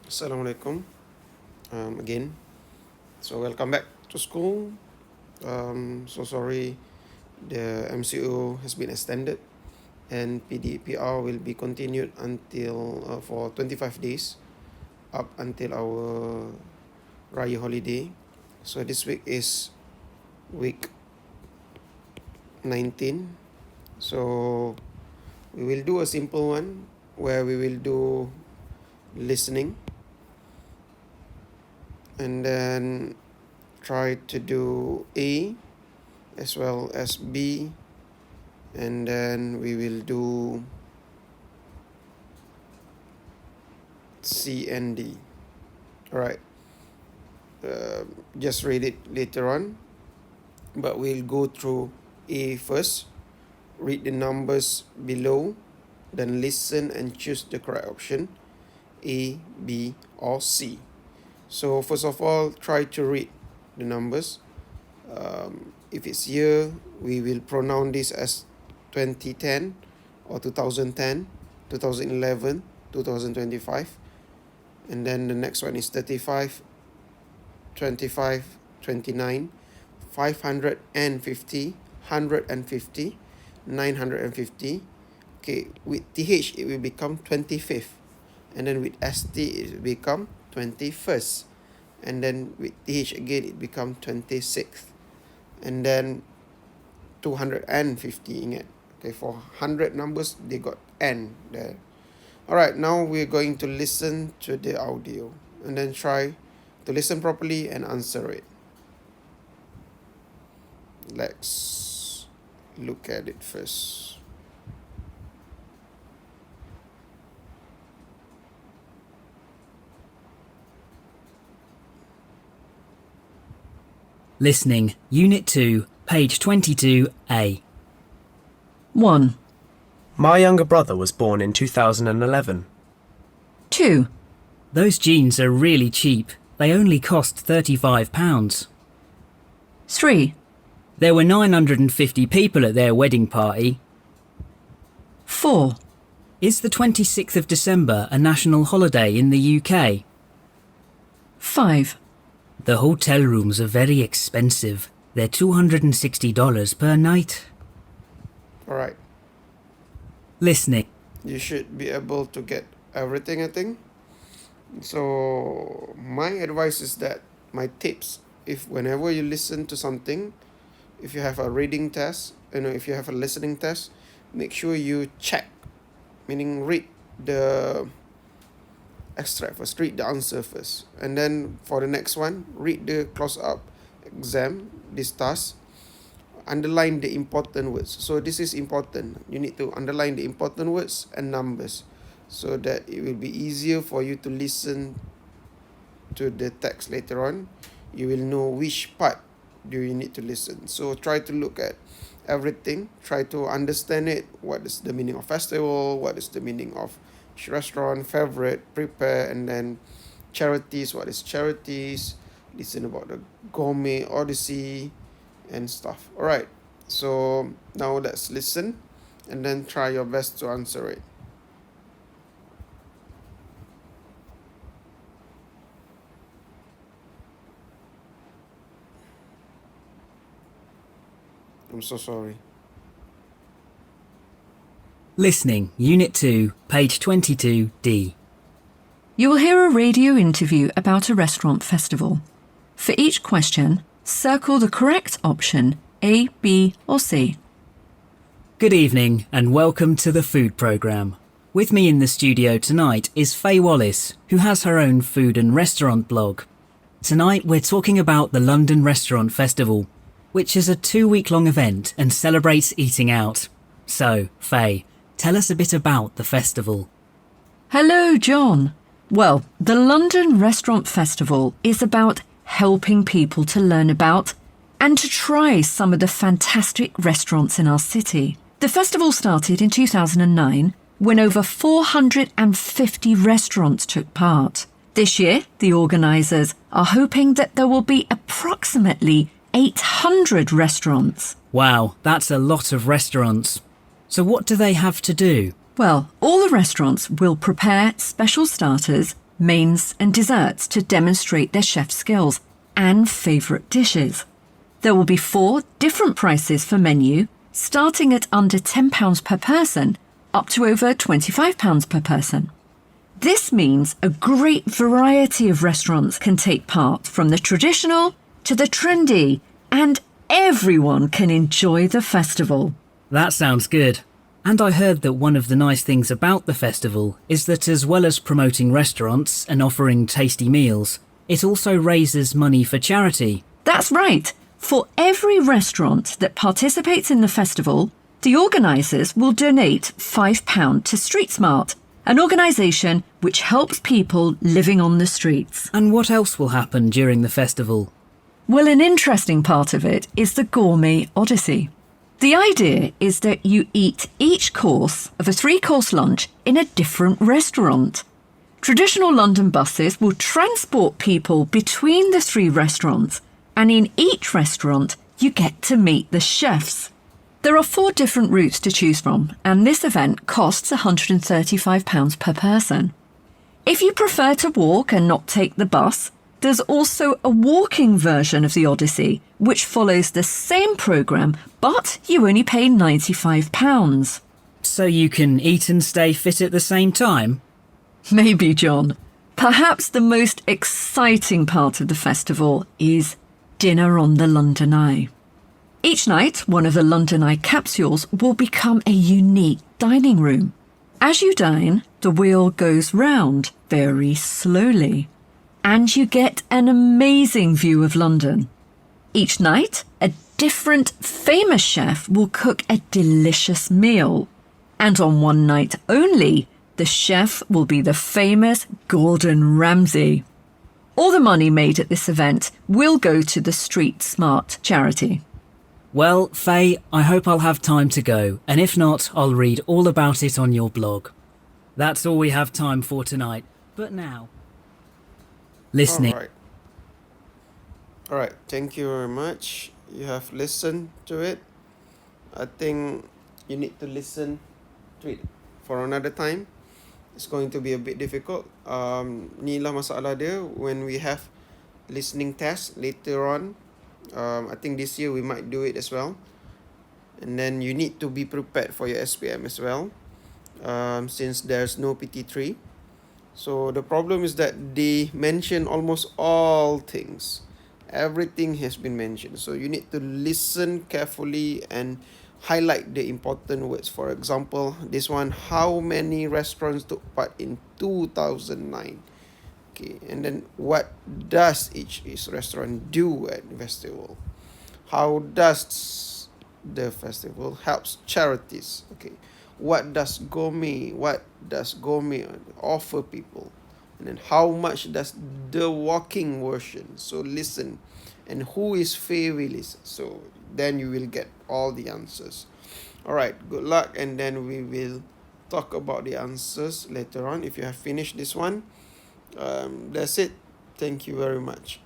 Assalamualaikum again. So welcome back to school. So sorry the MCO has been extended and PDPR will be continued until for 25 days up until our Raya holiday. So this week is week 19. So we will do a simple one where we will do listening and then try to do A as well as B, and then we will do C and D. Alright, just read it later on, but we'll go through A first, read the numbers below, then listen and choose the correct option, A, B or C. So first of all, try to read the numbers. If it's year, we will pronounce this as 2010 or 2010, 2011, 2025. And then the next one is 35, 25, 29, 550, 150, 950. Okay, with TH it will become 25th. And then with ST it will become 21st, and then with TH again it becomes 26th, and then 250 ingat. Okay, for 100 numbers they got N there. Alright, now we're going to listen to the audio and then try to listen properly and answer it. Let's look at it first. Listening, Unit 2, page 22A. 1, My younger brother was born in 2011. 2, Those jeans are really cheap. They only cost £35. 3, There were 950 people at their wedding party. 4, Is the 26th of December a national holiday in the UK? 5, The hotel rooms are very expensive. They're $260 per night. Alright, Listening. you should be able to get everything, I think. So my advice is that my tips, if whenever you listen to something, if you have a reading test, if you have a listening test, make sure you check, meaning read the extract first, read the answer first, and then for the next one, read the close-up exam, this task, underline the important words. So this is important. You need to underline the important words and numbers so that it will be easier for you to listen to the text later on. You will know which part do you need to listen. So try to look at everything, try to understand it. What is the meaning of festival? What is the meaning of restaurant, favorite, prepare, and then charities. What is charities? Listen about the Gourmet Odyssey and stuff. Alright, so now let's listen and then try your best to answer it. I'm so sorry. Listening, Unit 2, page 22D. You will hear a radio interview about a restaurant festival. For each question, circle the correct option A, B or C. Good evening and welcome to the food programme. With me in the studio tonight is Faye Wallace, who has her own food and restaurant blog. Tonight we're talking about the London Restaurant Festival, which is a 2-week-long event and celebrates eating out. So, Faye, tell us a bit about the festival. Hello, John. Well, the London Restaurant Festival is about helping people to learn about and to try some of the fantastic restaurants in our city. The festival started in 2009 when over 450 restaurants took part. This year, the organisers are hoping that there will be approximately 800 restaurants. Wow, that's a lot of restaurants. So what do they have to do? Well, all the restaurants will prepare special starters mains and desserts to demonstrate their chef skills and favourite dishes. There will be 4 different prices for menu, starting at under £10 per person up to over £25 per person. This means a great variety of restaurants can take part, from the traditional to the trendy, and everyone can enjoy the festival. That sounds good. And I heard that one of the nice things about the festival is that as well as promoting restaurants and offering tasty meals, it also raises money for charity. That's right. For every restaurant that participates in the festival, the organisers will donate £5 to Street Smart, an organisation which helps people living on the streets. And what else will happen during the festival? Well, an interesting part of it is the Gourmet Odyssey. The idea is that you eat each course of a 3-course lunch in a different restaurant. Traditional London buses will transport people between the 3 restaurants, and in each restaurant you get to meet the chefs. There are 4 different routes to choose from, and this event costs £135 per person. If you prefer to walk and not take the bus, there's also a walking version of the Odyssey, which follows the same programme, but you only pay £95. So you can eat and stay fit at the same time? Maybe, John. Perhaps the most exciting part of the festival is dinner on the London Eye. Each night, one of the London Eye capsules will become a unique dining room. As you dine, the wheel goes round very slowly, and you get an amazing view of London. Each night, a different famous chef will cook a delicious meal. And on one night only, the chef will be the famous Gordon Ramsay. All the money made at this event will go to the Street Smart charity. Well, Faye, I hope I'll have time to go, and if not, I'll read all about it on your blog. That's all we have time for tonight, but now... Listening. Alright, thank you very much. You have listened to it. I think you need to listen to it for another time. It's going to be a bit difficult. Ni lah masalah dia when we have listening test later on. I think this year we might do it as well. And then you need to be prepared for your SPM as well, since there's no PT3. So the problem is that they mention almost all things. Everything has been mentioned. So you need to listen carefully and highlight the important words. For example, this one, how many restaurants took part in 2009? Okay, and then what does each restaurant do at the festival? How does the festival helps charities? Okay, what does gourmet offer people? And then how much does the walking version? So listen. And who is Faye Willis? So then you will get all the answers. Alright, good luck, and then we will talk about the answers later on if you have finished this one. That's it. Thank you very much.